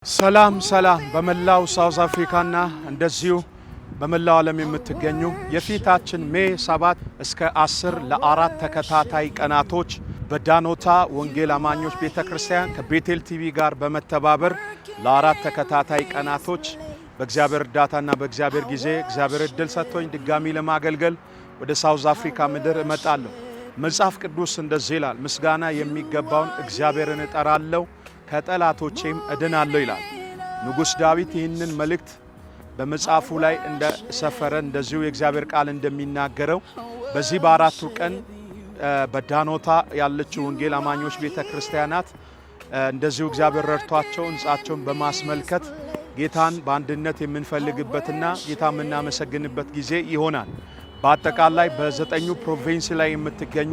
ሰላም በመላው ሳውዝ አፍሪካና እንደዚሁ በመላው ዓለም የምትገኙ የፊታችን ሜይ 7 እስከ 10 ለአራት ተከታታይ ቀናቶች በዳኖታ ወንጌል አማኞች ቤተክርስቲያን ከቤቴል ቲቪ ጋር በመተባበር ለአራት ተከታታይ ቀናቶች በእግዚአብሔር እርዳታና በእግዚአብሔር ጊዜ እግዚአብሔር እድል ሰጥቶኝ ድጋሚ ለማገልገል ወደ ሳውዝ አፍሪካ ምድር እመጣለሁ። መጽሐፍ ቅዱስ እንደዚህ ይላል፣ ምስጋና የሚገባውን እግዚአብሔርን እጠራለሁ ከጠላቶቼም እድናለሁ ይላል። ንጉሥ ዳዊት ይህንን መልእክት በመጽሐፉ ላይ እንደሰፈረ እንደዚሁ የእግዚአብሔር ቃል እንደሚናገረው በዚህ በአራቱ ቀን በዳኖታ ያለችው ወንጌል አማኞች ቤተክርስቲያናት እንደዚሁ እግዚአብሔር ረድቷቸው ሕንጻቸውን በማስመልከት ጌታን በአንድነት የምንፈልግበትና ጌታ የምናመሰግንበት ጊዜ ይሆናል። በአጠቃላይ በዘጠኙ ፕሮቪንስ ላይ የምትገኙ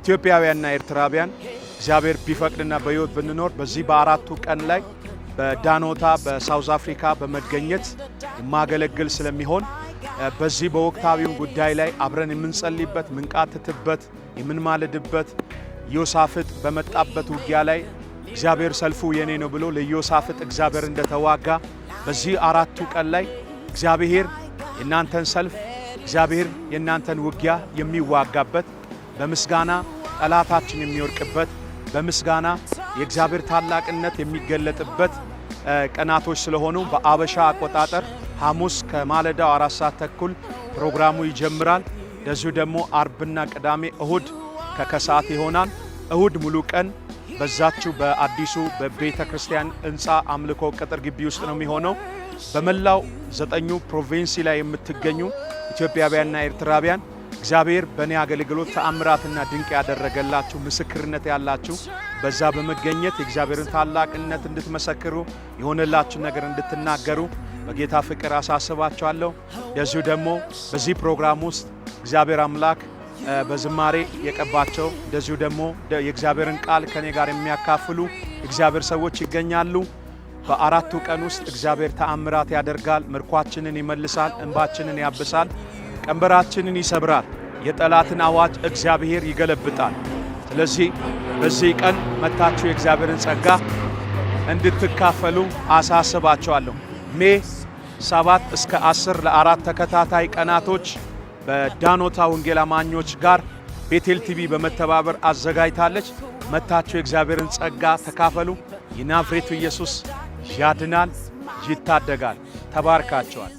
ኢትዮጵያውያንና ኤርትራውያን እግዚአብሔር ቢፈቅድና በሕይወት ብንኖር በዚህ በአራቱ ቀን ላይ በዳኖታ በሳውዝ አፍሪካ በመገኘት ማገለግል ስለሚሆን በዚህ በወቅታዊው ጉዳይ ላይ አብረን የምንጸልይበት ምንቃትትበት የምንማልድበት ዮሳፍጥ በመጣበት ውጊያ ላይ እግዚአብሔር ሰልፉ የኔ ነው ብሎ ለዮሳፍጥ እግዚአብሔር እንደተዋጋ በዚህ አራቱ ቀን ላይ እግዚአብሔር የናንተን ሰልፍ እግዚአብሔር የናንተን ውጊያ የሚዋጋበት በምስጋና ጠላታችን የሚወርቅበት በምስጋና የእግዚአብሔር ታላቅነት የሚገለጥበት ቀናቶች ስለሆኑ በአበሻ አቆጣጠር ሐሙስ ከማለዳው 4 ሰዓት ተኩል ፕሮግራሙ ይጀምራል። እንደዚሁ ደግሞ አርብና ቅዳሜ እሁድ ከከሰዓት ይሆናል። እሁድ ሙሉ ቀን በዛችሁ በአዲሱ በቤተ ክርስቲያን ሕንጻ አምልኮ ቅጥር ግቢ ውስጥ ነው የሚሆነው። በመላው ዘጠኙ ፕሮቪንስ ላይ የምትገኙ ኢትዮጵያውያንና ኤርትራውያን እግዚአብሔር በእኔ አገልግሎት ተአምራትና ድንቅ ያደረገላችሁ ምስክርነት ያላችሁ በዛ በመገኘት የእግዚአብሔርን ታላቅነት እንድትመሰክሩ የሆነላችሁ ነገር እንድትናገሩ በጌታ ፍቅር አሳስባችኋለሁ። እንደዚሁ ደግሞ በዚህ ፕሮግራም ውስጥ እግዚአብሔር አምላክ በዝማሬ የቀባቸው እንደዚሁ ደግሞ የእግዚአብሔርን ቃል ከኔ ጋር የሚያካፍሉ እግዚአብሔር ሰዎች ይገኛሉ። በአራቱ ቀን ውስጥ እግዚአብሔር ተአምራት ያደርጋል፣ ምርኳችንን ይመልሳል፣ እንባችንን ያብሳል፣ ቀንበራችንን ይሰብራል፣ የጠላትን አዋጅ እግዚአብሔር ይገለብጣል። ስለዚህ በዚህ ቀን መታችሁ የእግዚአብሔርን ጸጋ እንድትካፈሉ አሳስባችኋለሁ። ሜይ 7 እስከ 10 ለአራት ተከታታይ ቀናቶች በዳኖታ ወንጌል አማኞች ጋር ቤቴል ቲቪ በመተባበር አዘጋጅታለች። መታችሁ የእግዚአብሔርን ጸጋ ተካፈሉ። የናዝሬቱ ኢየሱስ ያድናል፣ ይታደጋል። ተባርካችኋል።